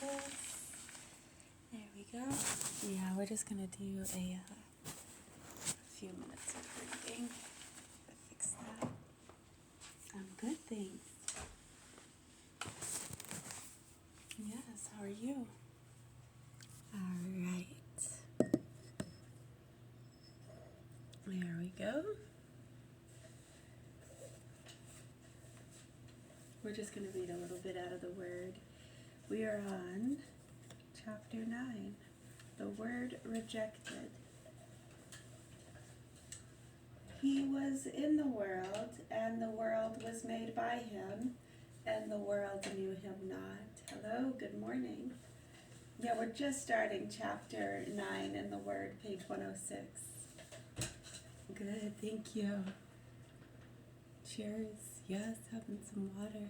this. There we go. Yeah, we're just going to do a few minutes of reading. Fix that. Good, thanks. Yes, how are you? All right. There we go. We're just going to read a little bit out of the Word. We are on chapter 9, the word rejected. He was in the world, and the world was made by him, and the world knew him not. Hello, good morning. Yeah, we're just starting chapter 9 in the Word, page 106. Good, thank you. Cheers. Yes, having some water.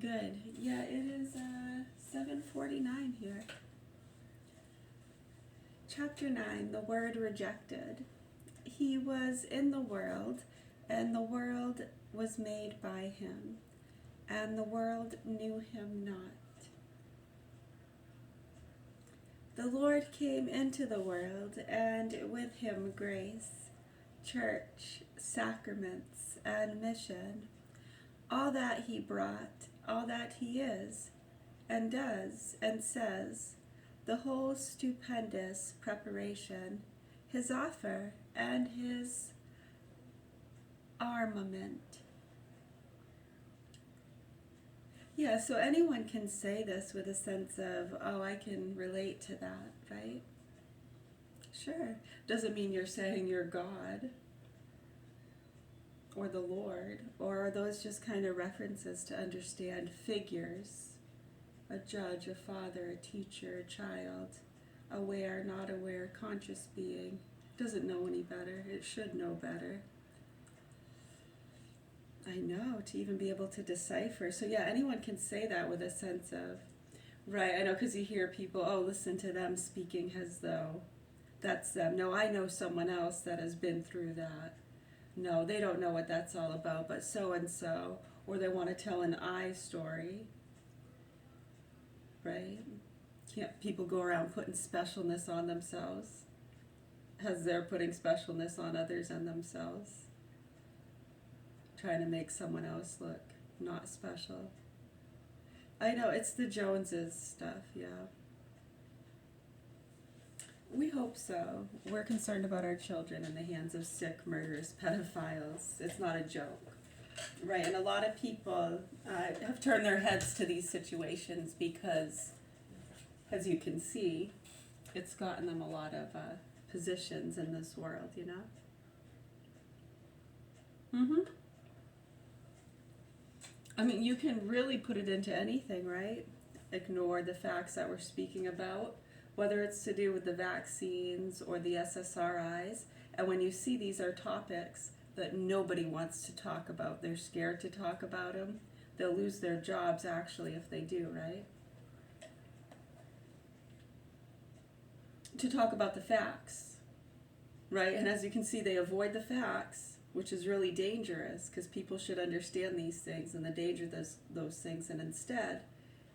Good. Yeah, it is 7:49 here. Chapter 9, the word rejected. He was in the world, and the world was made by him, and the world knew him not. The Lord came into the world, and with him grace, church, sacraments, and mission. All that he brought, all that he is, and does, and says, the whole stupendous preparation, his offer, and his armament. Yeah, so anyone can say this with a sense of, oh, I can relate to that, right? Sure. Doesn't mean you're saying you're God or the Lord, or are those just kind of references to understand figures? A judge, a father, a teacher, a child, aware, not aware, conscious being. Doesn't know any better. It should know better. I know, to even be able to decipher. So yeah, anyone can say that with a sense of, right, I know, because you hear people, oh, listen to them speaking as though that's them. No, I know someone else that has been through that. No, they don't know what that's all about, but so-and-so. Or they want to tell an I story, right? Can't people go around putting specialness on themselves as they're putting specialness on others and themselves? Trying to make someone else look not special. I know, it's the Joneses stuff, yeah. We hope so. We're concerned about our children in the hands of sick, murderous pedophiles. It's not a joke. Right, and a lot of people have turned their heads to these situations because, as you can see, it's gotten them a lot of positions in this world, you know? Mm-hmm. I mean, you can really put it into anything, right? Ignore the facts that we're speaking about, whether it's to do with the vaccines or the SSRIs. And when you see these are topics that nobody wants to talk about, they're scared to talk about them, they'll lose their jobs actually if they do, right? To talk about the facts, right? And as you can see, they avoid the facts, which is really dangerous because people should understand these things and the danger of those things. And instead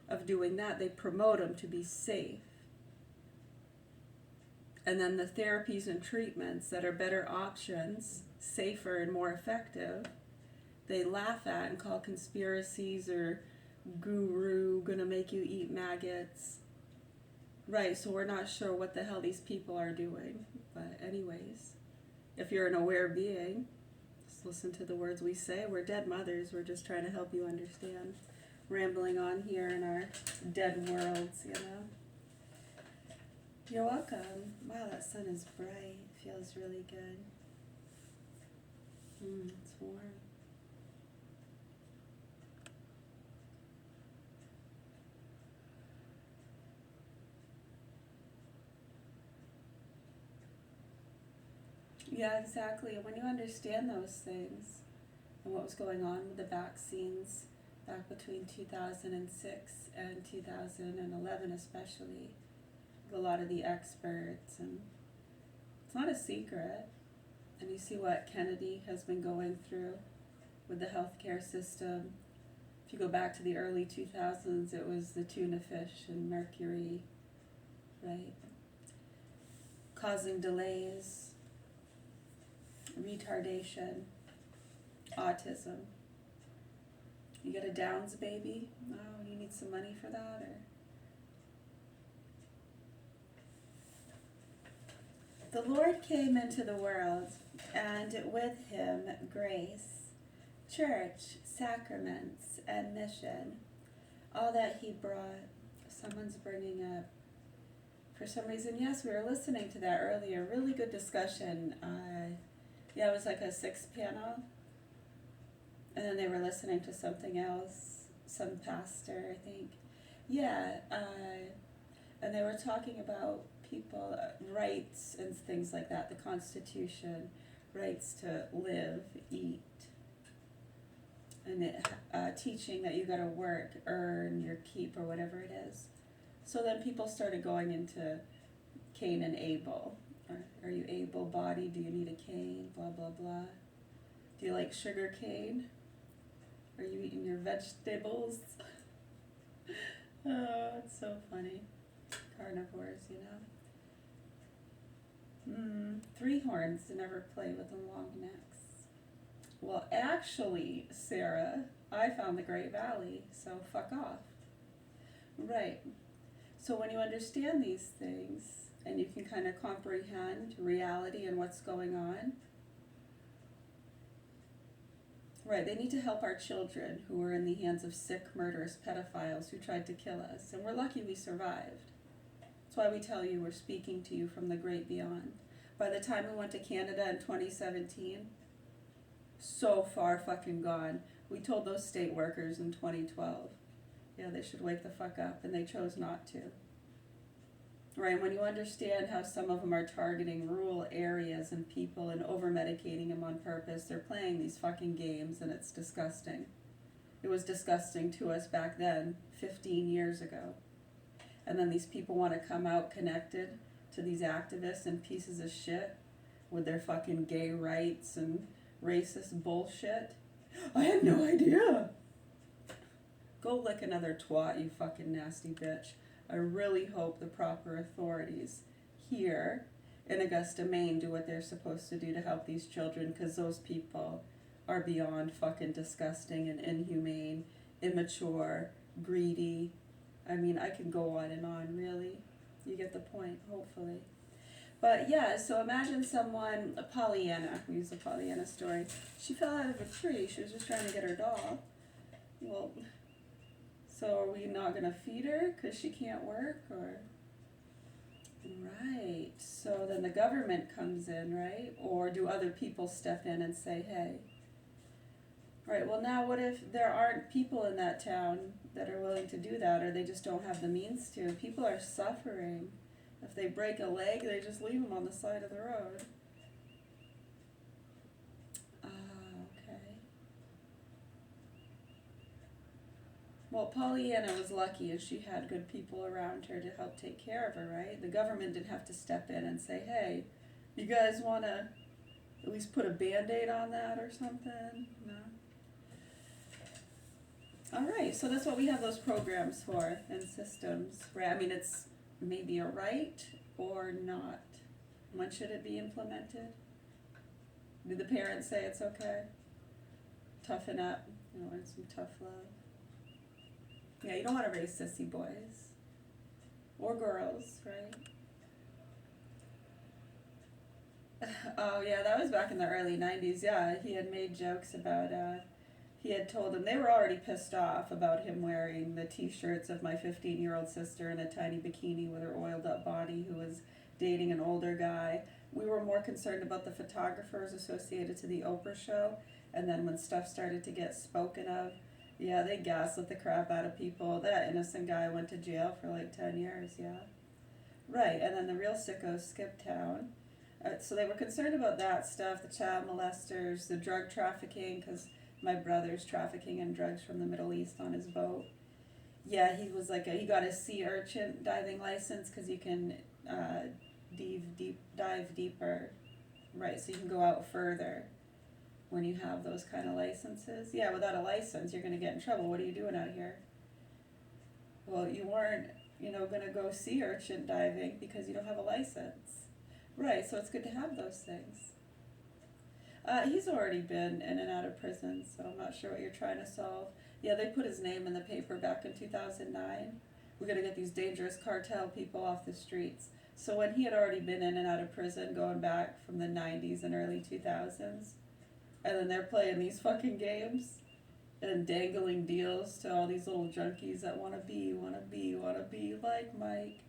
of doing that, they promote them to be safe. And then the therapies and treatments that are better options, safer and more effective, they laugh at and call conspiracies or guru, gonna make you eat maggots. Right, so we're not sure what the hell these people are doing. But anyways, if you're an aware being, just listen to the words we say. We're dead mothers. We're just trying to help you understand. Rambling on here in our dead worlds, you know. You're welcome. Wow, that sun is bright. Feels really good. It's warm. Yeah, exactly. When you understand those things and what was going on with the vaccines back between 2006 and 2011 especially, a lot of the experts and It's not a secret. And you see what Kennedy has been going through with the healthcare system. If you go back to the early 2000s, it was the tuna fish and mercury, right? Causing delays, retardation, autism. You get a Downs baby? Oh, you need some money for that? Or the Lord came into the world, and with him grace, church, sacraments, and mission. All that he brought. Someone's bringing up, for some reason, yes, we were listening to that earlier. Really good discussion. Yeah, it was like a 6-panel. And then they were listening to something else, some pastor, I think. Yeah, and they were talking about people, rights and things like that, the Constitution, rights to live, eat, and teaching that you got to work, earn your keep, or whatever it is. So then people started going into Cain and Abel. Are you able-bodied? Do you need a cane? Blah, blah, blah. Do you like sugar cane? Are you eating your vegetables? Oh, it's so funny. Carnivores, you know. 3 horns to never play with the long necks. Well, actually, Sarah, I found the Great Valley, so fuck off. Right. So when you understand these things, and you can kind of comprehend reality and what's going on, right, they need to help our children who are in the hands of sick, murderous pedophiles who tried to kill us. And we're lucky we survived. That's why we tell you we're speaking to you from the great beyond. By the time we went to Canada in 2017, so far fucking gone. We told those state workers in 2012, yeah, they should wake the fuck up, and they chose not to. Right, when you understand how some of them are targeting rural areas and people and over-medicating them on purpose, they're playing these fucking games, and it's disgusting. It was disgusting to us back then, 15 years ago. And then these people want to come out connected to these activists and pieces of shit with their fucking gay rights and racist bullshit. I had no idea. Go lick another twat, you fucking nasty bitch. I really hope the proper authorities here in Augusta, Maine do what they're supposed to do to help these children, because those people are beyond fucking disgusting and inhumane, immature, greedy. I mean, I can go on and on, really. You get the point, hopefully. But yeah, so imagine someone, a Pollyanna, we use the Pollyanna story. She fell out of a tree. She was just trying to get her doll. Well, so are we not going to feed her because she can't work? Or right. So then the government comes in, right? Or do other people step in and say, hey. Right, well now what if there aren't people in that town that are willing to do that, or they just don't have the means to? People are suffering. If they break a leg, they just leave them on the side of the road. Okay. Well, Pollyanna was lucky as she had good people around her to help take care of her, right? The government didn't have to step in and say, hey, you guys want to at least put a Band-Aid on that or something? No. All right, so that's what we have those programs for and systems, right? I mean, it's maybe a right or not. When should it be implemented? Do the parents say it's okay? Toughen up, learn some tough love. Yeah, you don't want to raise sissy boys or girls, right? Oh yeah, that was back in the early 90s. Yeah, he had made jokes about he had told them, they were already pissed off about him wearing the t-shirts of my 15-year-old sister in a tiny bikini with her oiled up body who was dating an older guy. We were more concerned about the photographers associated to the Oprah show, and then when stuff started to get spoken of, yeah, they gaslit the crap out of people. That innocent guy went to jail for like 10 years, yeah. Right, and then the real sickos skipped town. So they were concerned about that stuff, the child molesters, the drug trafficking, because my brother's trafficking in drugs from the Middle East on his boat. Yeah, he was like he got a sea urchin diving license because you can dive deeper, right? So you can go out further when you have those kind of licenses. Yeah, without a license, you're going to get in trouble. What are you doing out here? Well, you weren't, going to go sea urchin diving because you don't have a license. Right, so it's good to have those things. He's already been in and out of prison, so I'm not sure what you're trying to solve. Yeah, they put his name in the paper back in 2009. We're going to get these dangerous cartel people off the streets. So when he had already been in and out of prison going back from the 90s and early 2000s, and then they're playing these fucking games and dangling deals to all these little junkies that want to be like Mike.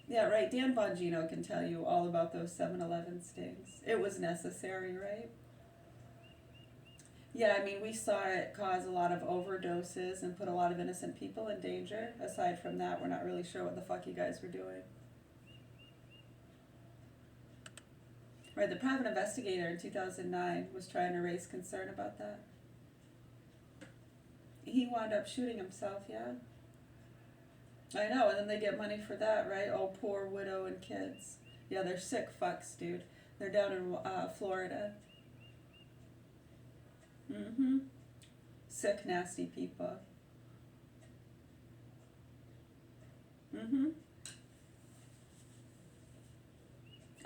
Yeah, right. Dan Bongino can tell you all about those 7-Eleven stings. It was necessary, right? Yeah, I mean, we saw it cause a lot of overdoses and put a lot of innocent people in danger. Aside from that, we're not really sure what the fuck you guys were doing. Right, the private investigator in 2009 was trying to raise concern about that. He wound up shooting himself, yeah? I know, and then they get money for that, right? Oh, poor widow and kids. Yeah, they're sick fucks, dude. They're down in Florida. Mm-hmm. Sick, nasty people. Mm-hmm.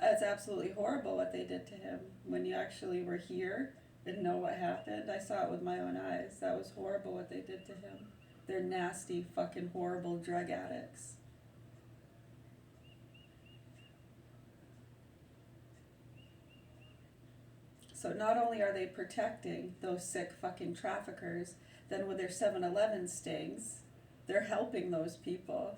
It's absolutely horrible what they did to him. When you actually were here and know what happened, I saw it with my own eyes. That was horrible what they did to him. They're nasty, fucking horrible drug addicts. So not only are they protecting those sick fucking traffickers, then with their 7-Eleven stings, they're helping those people.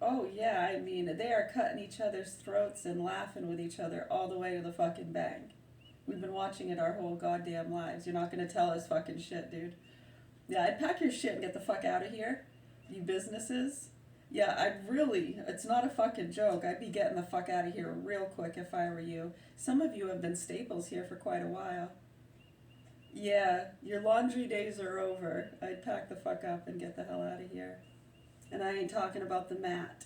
Oh yeah, I mean, they are cutting each other's throats and laughing with each other all the way to the fucking bank. We've been watching it our whole goddamn lives. You're not gonna tell us fucking shit, dude. Yeah, I'd pack your shit and get the fuck out of here, you businesses. Yeah, it's not a fucking joke. I'd be getting the fuck out of here real quick if I were you. Some of you have been staples here for quite a while. Yeah, your laundry days are over. I'd pack the fuck up and get the hell out of here. And I ain't talking about the mat.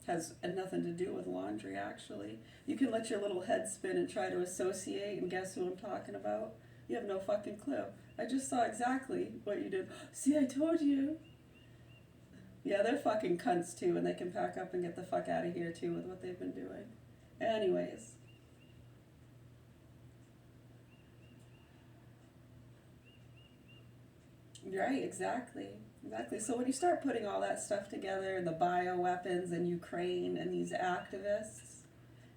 Has nothing to do with laundry, actually. You can let your little head spin and try to associate and guess who I'm talking about. You have no fucking clue. I just saw exactly what you did. See, I told you. Yeah, they're fucking cunts too, and they can pack up and get the fuck out of here too with what they've been doing. Anyways. Right, exactly. Exactly. So when you start putting all that stuff together, and the bioweapons and Ukraine and these activists,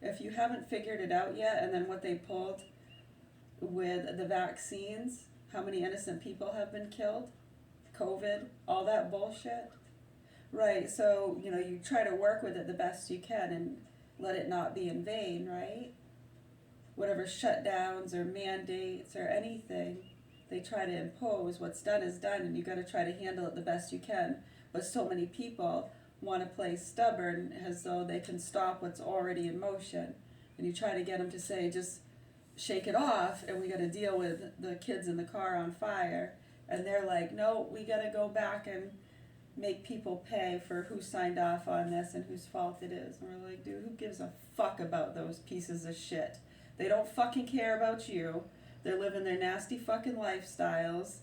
if you haven't figured it out yet, and then what they pulled with the vaccines, how many innocent people have been killed, COVID, all that bullshit. Right, so, you try to work with it the best you can and let it not be in vain, right? Whatever shutdowns or mandates or anything they try to impose, what's done is done, and you got to try to handle it the best you can. But so many people want to play stubborn as though they can stop what's already in motion. And you try to get them to say, just shake it off, and we got to deal with the kids in the car on fire. And they're like, no, we got to go back and make people pay for who signed off on this and whose fault it is. And we're like, dude, who gives a fuck about those pieces of shit? They don't fucking care about you. They're living their nasty fucking lifestyles,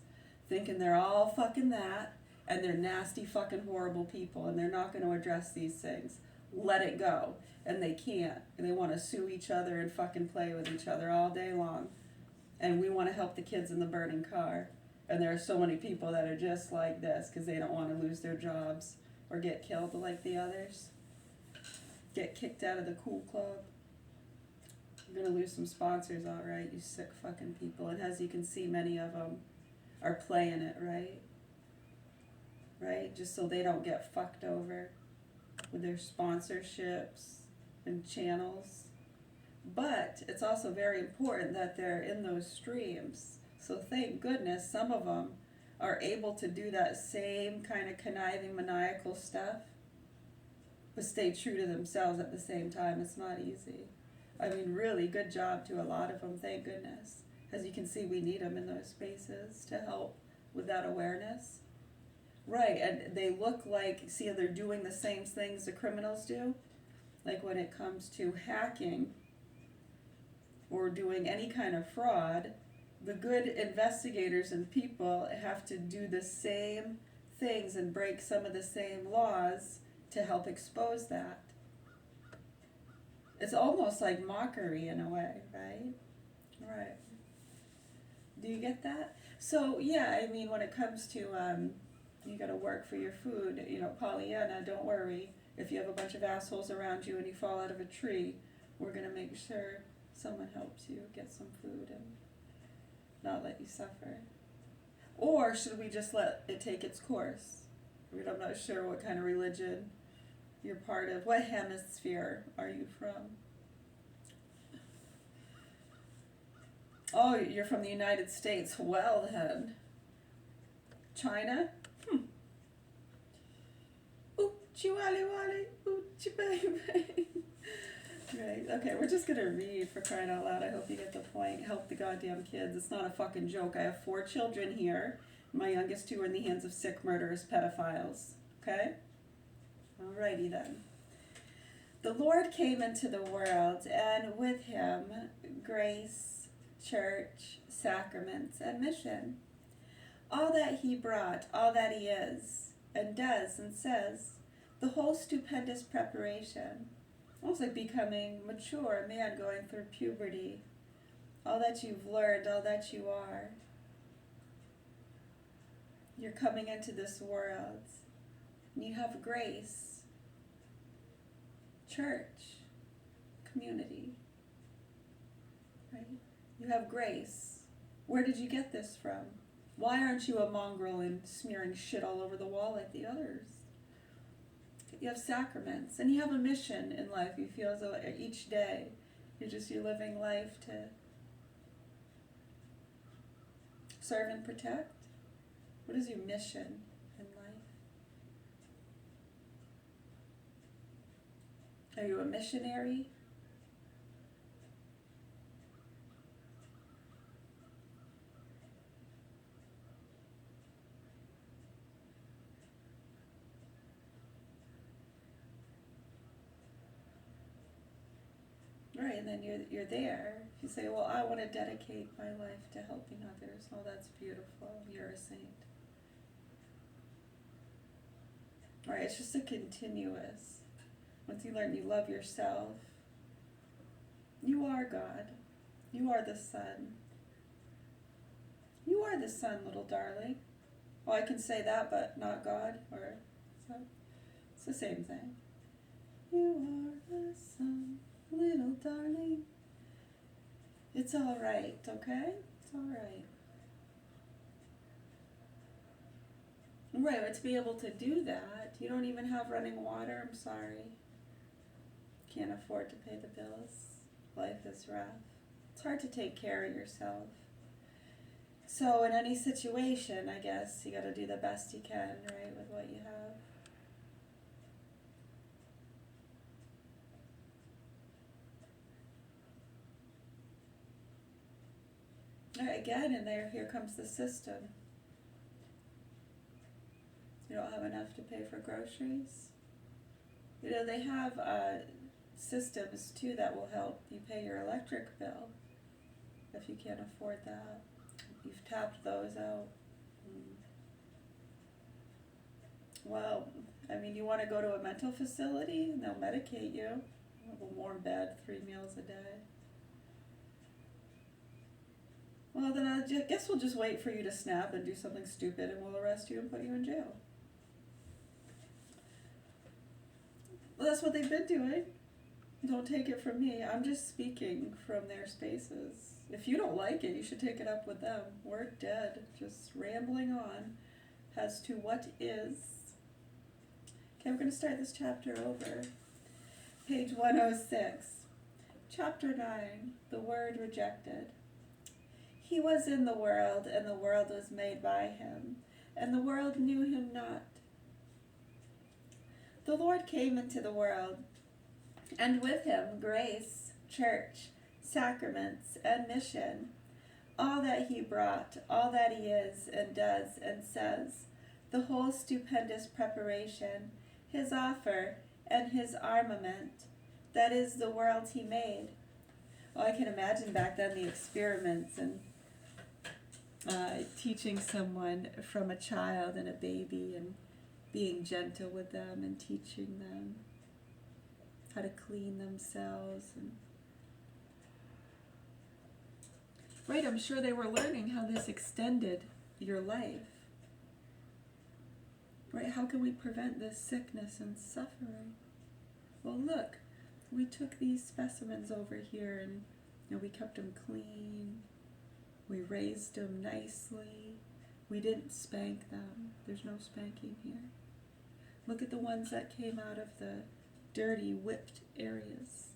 thinking they're all fucking that, and they're nasty fucking horrible people, and they're not going to address these things. Let it go. And they can't. And they want to sue each other and fucking play with each other all day long. And we want to help the kids in the burning car. And there are so many people that are just like this because they don't want to lose their jobs or get killed like the others. Get kicked out of the cool club. You're going to lose some sponsors, all right, you sick fucking people. And as you can see, many of them are playing it, right? Right? Just so they don't get fucked over with their sponsorships and channels. But it's also very important that they're in those streams. So thank goodness some of them are able to do that same kind of conniving, maniacal stuff, but stay true to themselves at the same time. It's not easy. I mean, really, good job to a lot of them, thank goodness. As you can see, we need them in those spaces to help with that awareness. Right, and they look like, see, they're doing the same things the criminals do. Like when it comes to hacking or doing any kind of fraud, the good investigators and people have to do the same things and break some of the same laws to help expose that. It's almost like mockery in a way, right? Right. Do you get that? So, yeah, I mean, when it comes to, you gotta work for your food, Pollyanna, don't worry. If you have a bunch of assholes around you and you fall out of a tree, we're gonna make sure someone helps you get some food and not let you suffer. Or should we just let it take its course? I mean, I'm not sure what kind of religion you're part of. What hemisphere are you from? Oh, you're from the United States. Well then. China? Ooh, chiwali wali, ooh, baby. Right, okay, we're just gonna read for crying out loud. I hope you get the point. Help the goddamn kids. It's not a fucking joke. I have 4 children here. My youngest 2 are in the hands of sick, murderous pedophiles. Okay? Alrighty then. The Lord came into the world, and with him, grace, church, sacraments, and mission. All that he brought, all that he is, and does, and says, the whole stupendous preparation. Almost like becoming mature, man going through puberty. All that you've learned, all that you are. You're coming into this world. And you have grace, church, community. Right? You have grace. Where did you get this from? Why aren't you a mongrel and smearing shit all over the wall like the others? You have sacraments, and you have a mission in life. You feel as though each day you're living life to serve and protect. What is your mission in life? Are you a missionary? Right, and then you're there. If you say, well, I want to dedicate my life to helping others, oh, that's beautiful. You're a saint. Right, it's just a continuous. Once you learn you love yourself, you are God. You are the sun. You are the sun, little darling. Well, I can say that, but not God, or so. It's the same thing. You are the sun, little darling. It's all right, okay? It's all right. Right, but to be able to do that, you don't even have running water. I'm sorry. Can't afford to pay the bills. Life is rough. It's hard to take care of yourself. So in any situation, I guess, you gotta do the best you can, right, with what you have. All right, again, and here comes the system. You don't have enough to pay for groceries. They have systems, too, that will help you pay your electric bill if you can't afford that. You've tapped those out. Well, I mean, you want to go to a mental facility and they'll medicate you. Have a warm bed, 3 meals a day. Well, then I guess we'll just wait for you to snap and do something stupid and we'll arrest you and put you in jail. Well, that's what they've been doing. Don't take it from me. I'm just speaking from their spaces. If you don't like it, you should take it up with them. We're dead. Just rambling on as to what is. Okay, we're going to start this chapter over. Page 106. Chapter 9. The Word Rejected. He was in the world, and the world was made by him, and the world knew him not. The Lord came into the world, and with him grace, church, sacraments, and mission. All that he brought, all that he is and does and says, the whole stupendous preparation, his offer, and his armament, that is the world he made. Oh, I can imagine back then the experiments and teaching someone from a child and a baby and being gentle with them and teaching them how to clean themselves. And right, I'm sure they were learning how this extended your life. Right, how can we prevent this sickness and suffering? Well, look, we took these specimens over here and we kept them clean. We raised them nicely. We didn't spank them. There's no spanking here. Look at the ones that came out of the dirty, whipped areas.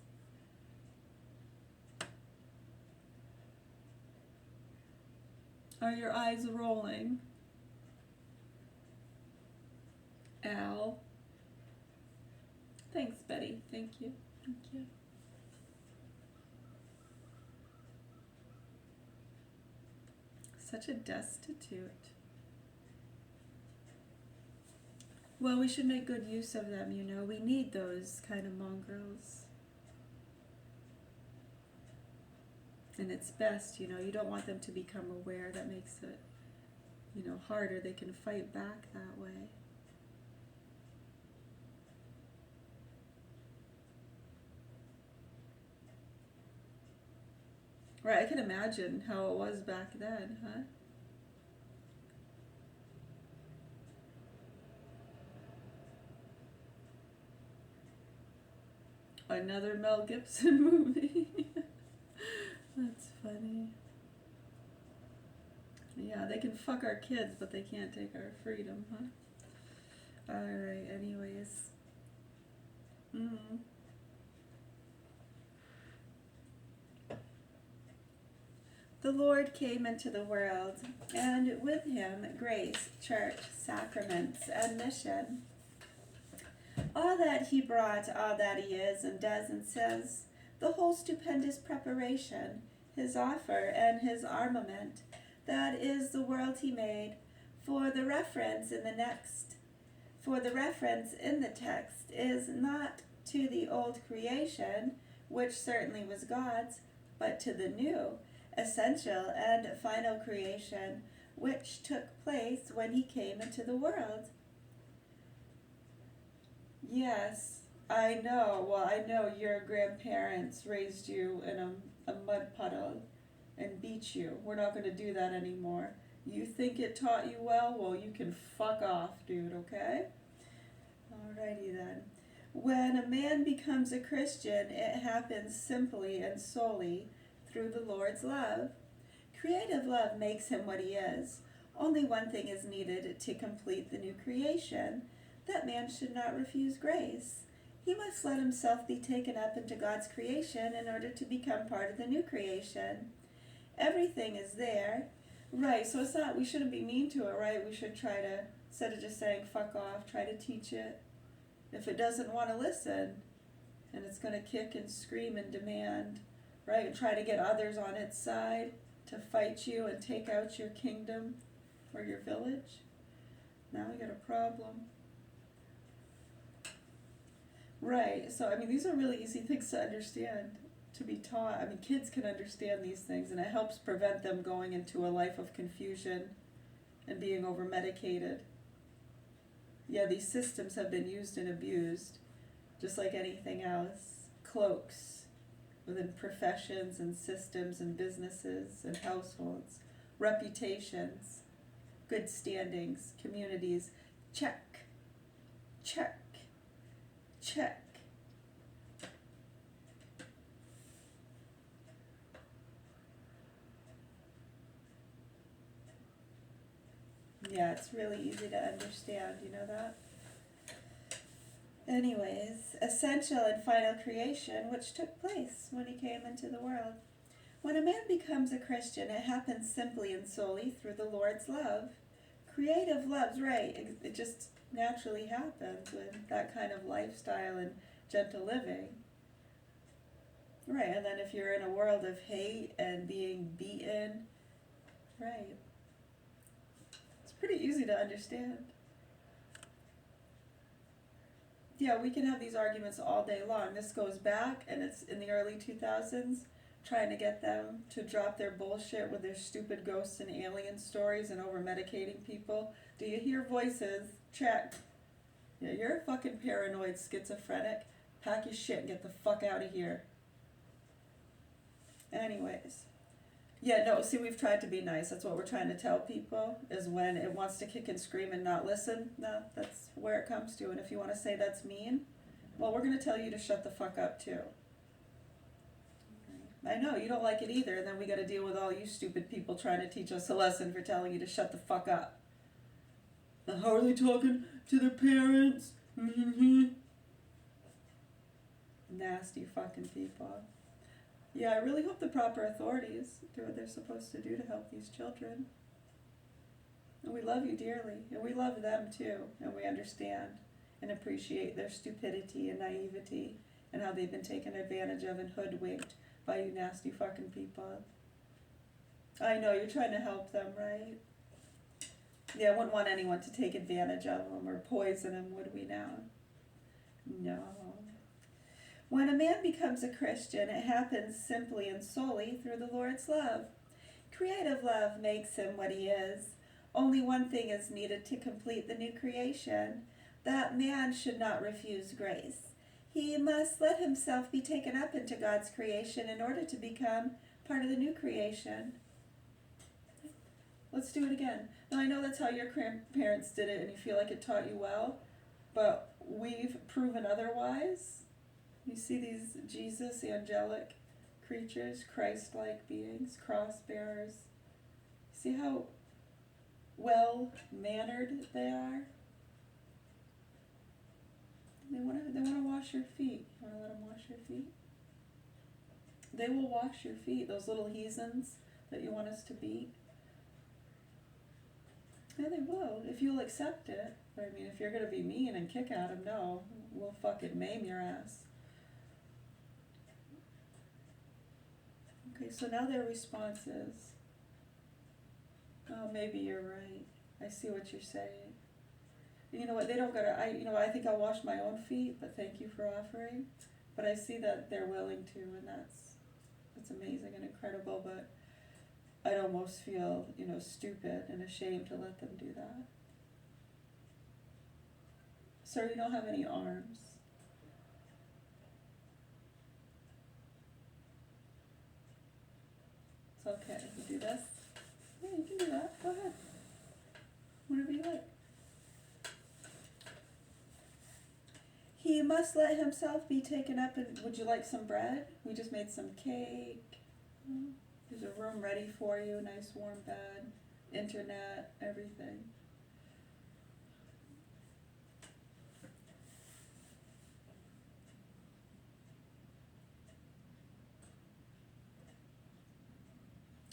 Are your eyes rolling? Al. Thanks, Betty. Thank you. Thank you. Such a destitute. Well, we should make good use of them, you know. We need those kind of mongrels. And it's best, you know, you don't want them to become aware. That makes it, you know, harder. They can fight back that way. Right, I can imagine how it was back then, huh? Another Mel Gibson movie. That's funny. Yeah, they can fuck our kids, but they can't take our freedom, huh? Alright, anyways. The Lord came into the world, and with him grace, church, sacraments, and mission. All that he brought, all that he is and does and says, the whole stupendous preparation, his offer and his armament, that is the world he made, for the reference in the text is not to the old creation, which certainly was God's, but to the new, essential and final creation, which took place when he came into the world. Yes, I know. Well, I know your grandparents raised you in a mud puddle and beat you. We're not going to do that anymore. You think it taught you well? Well, you can fuck off, dude, okay? Alrighty then. When a man becomes a Christian, it happens simply and solely through the Lord's love. Creative love makes him what he is. Only one thing is needed to complete the new creation. That man should not refuse grace. He must let himself be taken up into God's creation in order to become part of the new creation. Everything is there. Right, so it's not, we shouldn't be mean to it, right? We should try to, instead of just saying fuck off, try to teach it. If it doesn't want to listen, and it's going to kick and scream and demand, right? And try to get others on its side to fight you and take out your kingdom or your village. Now we got a problem. Right, so I mean, these are really easy things to understand, to be taught. I mean, kids can understand these things, and it helps prevent them going into a life of confusion and being over-medicated. Yeah, these systems have been used and abused, just like anything else. Cloaks within professions and systems and businesses and households. Reputations, good standings, communities. Check, check, check. Yeah, it's really easy to understand, you know that? Anyways, essential and final creation, which took place when he came into the world. When a man becomes a Christian, it happens simply and solely through the Lord's love. Creative love's right. It just naturally happens with that kind of lifestyle and gentle living. Right, and then if you're in a world of hate and being beaten, right. It's pretty easy to understand. Yeah, we can have these arguments all day long. This goes back, and it's in the early 2000s, trying to get them to drop their bullshit with their stupid ghosts and alien stories and over medicating people. Do you hear voices? Check. Yeah, you're a fucking paranoid schizophrenic. Pack your shit and get the fuck out of here. Anyways. Yeah, no, see, we've tried to be nice. That's what we're trying to tell people, is when it wants to kick and scream and not listen, no, that's where it comes to. And if you want to say that's mean, well, we're going to tell you to shut the fuck up, too. I know, you don't like it either, and then we got to deal with all you stupid people trying to teach us a lesson for telling you to shut the fuck up. How are they talking to their parents? Nasty fucking people. Yeah, I really hope the proper authorities do what they're supposed to do to help these children. And we love you dearly, and we love them too, and we understand and appreciate their stupidity and naivety and how they've been taken advantage of and hoodwinked by you nasty fucking people. I know, you're trying to help them, right? Yeah, I wouldn't want anyone to take advantage of them or poison them, would we now? No. When a man becomes a Christian, it happens simply and solely through the Lord's love. Creative love makes him what he is. Only one thing is needed to complete the new creation. That man should not refuse grace. He must let himself be taken up into God's creation in order to become part of the new creation. Let's do it again. Now, I know that's how your grandparents did it and you feel like it taught you well, but we've proven otherwise. You see these Jesus, angelic creatures, Christ-like beings, cross-bearers. See how well-mannered they are? They want to wash your feet. You want to let them wash your feet? They will wash your feet, those little heathens that you want us to beat. Yeah, they will, if you'll accept it. But I mean, if you're going to be mean and kick at them, no, we'll fucking maim your ass. Okay, so now their response is, oh, maybe you're right. I see what you're saying. You know what, they don't gotta, I think I'll wash my own feet, but thank you for offering. But I see that they're willing to, and that's amazing and incredible, but I'd almost feel, stupid and ashamed to let them do that. Sir, you don't have any arms. It's okay. You do this? Yeah, you can do that. Go ahead. Whatever you like. He must let himself be taken up, and would you like some bread? We just made some cake. There's a room ready for you, nice warm bed, internet, everything.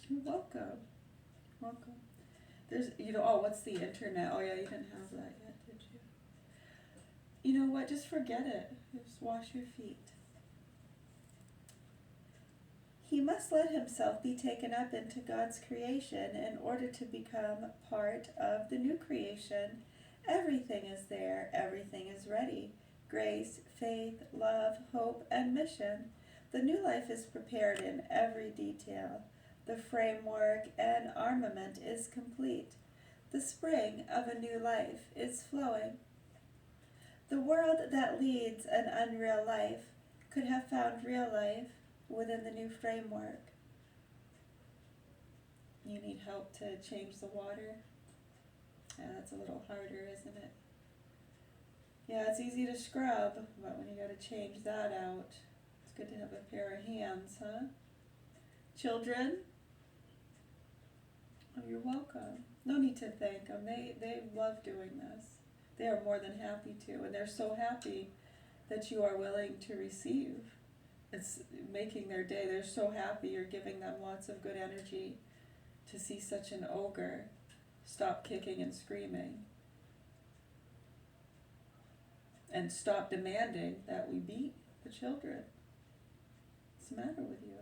You're welcome. Welcome. There's, what's the internet? Oh yeah, you didn't have that yet, did you? You know what, just forget it. Just wash your feet. He must let himself be taken up into God's creation in order to become part of the new creation. Everything is there. Everything is ready. Grace, faith, love, hope, and mission. The new life is prepared in every detail. The framework and armament is complete. The spring of a new life is flowing. The world that leads an unreal life could have found real life within the new framework. You need help to change the water? Yeah, that's a little harder, isn't it? Yeah, it's easy to scrub, but when you gotta change that out, it's good to have a pair of hands, huh? Children? Oh, you're welcome. No need to thank them. They love doing this. They are more than happy to, and they're so happy that you are willing to receive. It's making their day. They're so happy you're giving them lots of good energy to see such an ogre stop kicking and screaming and stop demanding that we beat the children. What's the matter with you?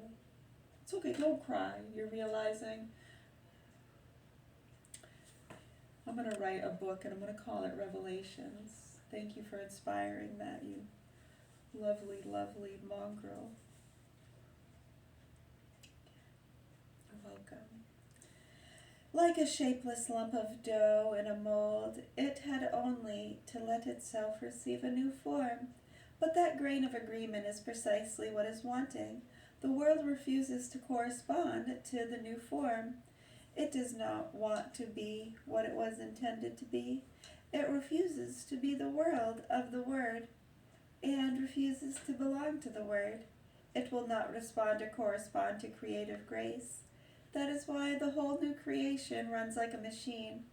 It's okay, don't cry. You're realizing, I'm going to write a book and I'm going to call it Revelations. Thank you for inspiring that, you lovely, lovely mongrel. Welcome. Like a shapeless lump of dough in a mold, it had only to let itself receive a new form. But that grain of agreement is precisely what is wanting. The world refuses to correspond to the new form. It does not want to be what it was intended to be. It refuses to be the world of the Word, and refuses to belong to the Word. It will not respond or correspond to creative grace. That is why the whole new creation runs like a machine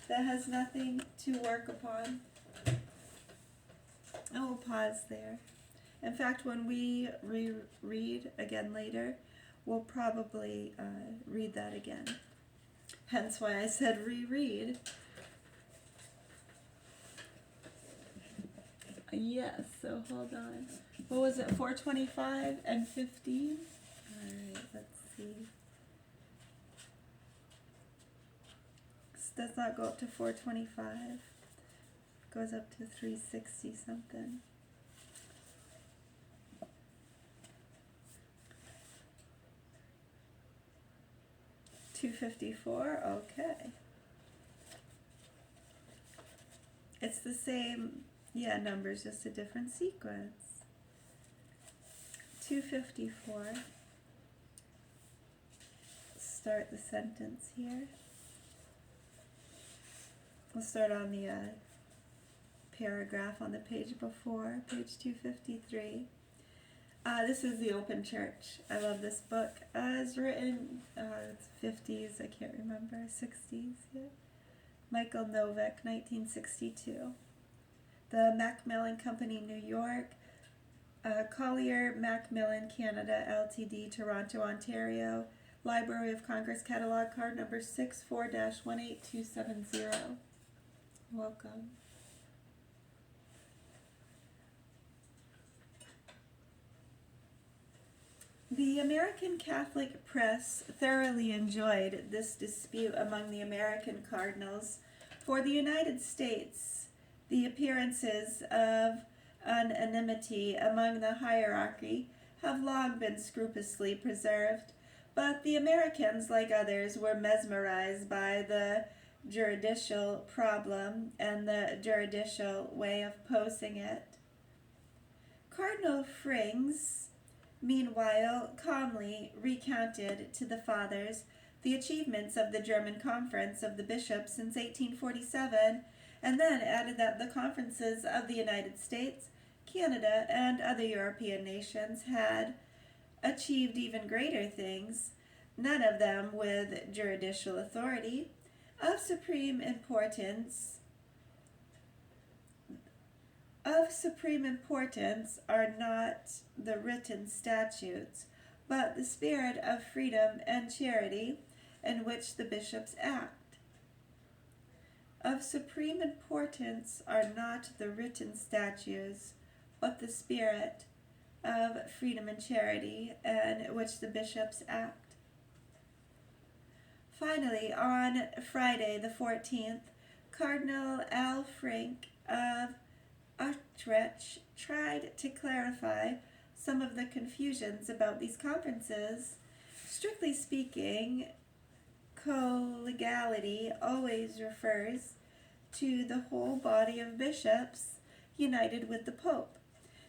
that has nothing to work upon. I will pause there. In fact, when we reread again later, we'll probably read that again. Hence why I said reread. Yes, so hold on. What was it, 425 and 15? All right, let's see. This does not go up to 425. It goes up to 360 something. $254, okay. It's the same, numbers, just a different sequence. 254. Start the sentence here. We'll start on the paragraph on the page before, page 253. This is The Open Church. I love this book. It's written, it's 50s, I can't remember, 60s, yeah. Michael Novak, 1962. The Macmillan Company, New York. Collier Macmillan, Canada, Ltd., Toronto, Ontario. Library of Congress Catalog Card number 64-18270. Welcome. The American Catholic press thoroughly enjoyed this dispute among the American cardinals. For the United States, the appearances of unanimity among the hierarchy have long been scrupulously preserved, but the Americans, like others, were mesmerized by the juridical problem and the juridical way of posing it. Cardinal Frings, meanwhile, calmly recounted to the Fathers the achievements of the German Conference of the Bishops since 1847, and then added that the conferences of the United States, Canada, and other European nations had achieved even greater things, none of them with juridical authority. Of supreme importance are not the written statutes, but the spirit of freedom and charity in which the bishops act. Of supreme importance are not the written statutes, but the spirit of freedom and charity in which the bishops act. Finally, on Friday the 14th, Cardinal Al Frank of Utrecht tried to clarify some of the confusions about these conferences. Strictly speaking, collegiality always refers to the whole body of bishops united with the Pope.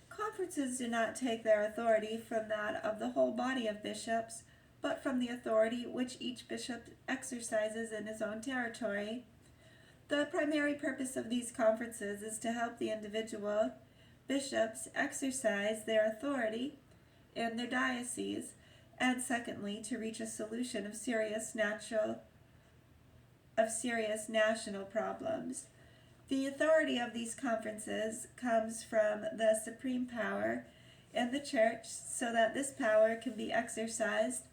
Conferences do not take their authority from that of the whole body of bishops, but from the authority which each bishop exercises in his own territory. The primary purpose of these conferences is to help the individual bishops exercise their authority in their diocese, and secondly, to reach a solution of serious national problems. The authority of these conferences comes from the supreme power in the Church, so that this power can be exercised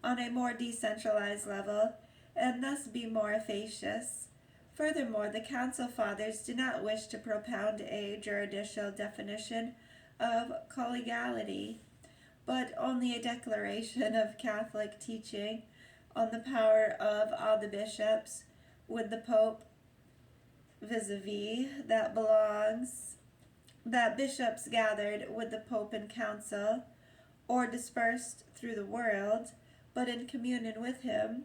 on a more decentralized level and thus be more efficacious. Furthermore, the Council Fathers do not wish to propound a juridical definition of collegiality, but only a declaration of Catholic teaching on the power of all the bishops, with the Pope vis-a-vis that belongs that bishops gathered with the Pope in council or dispersed through the world, but in communion with him,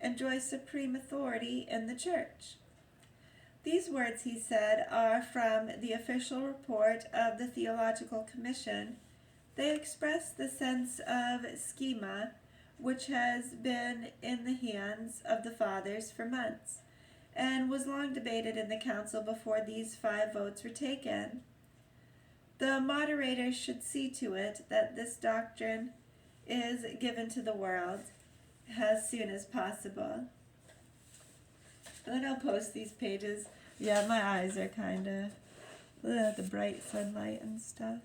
enjoy supreme authority in the Church. These words, he said, are from the official report of the Theological Commission. They express the sense of schema which has been in the hands of the Fathers for months, and was long debated in the Council before these 5 votes were taken. The moderators should see to it that this doctrine is given to the world as soon as possible. And then I'll post these pages. Yeah, my eyes are kind of the bright sunlight and stuff.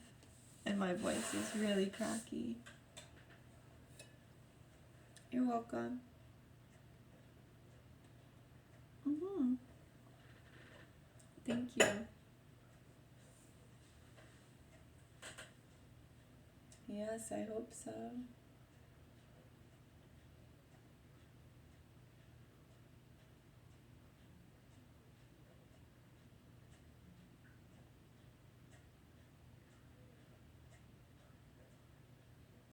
And my voice is really cracky. You're welcome. Thank you. Yes, I hope so.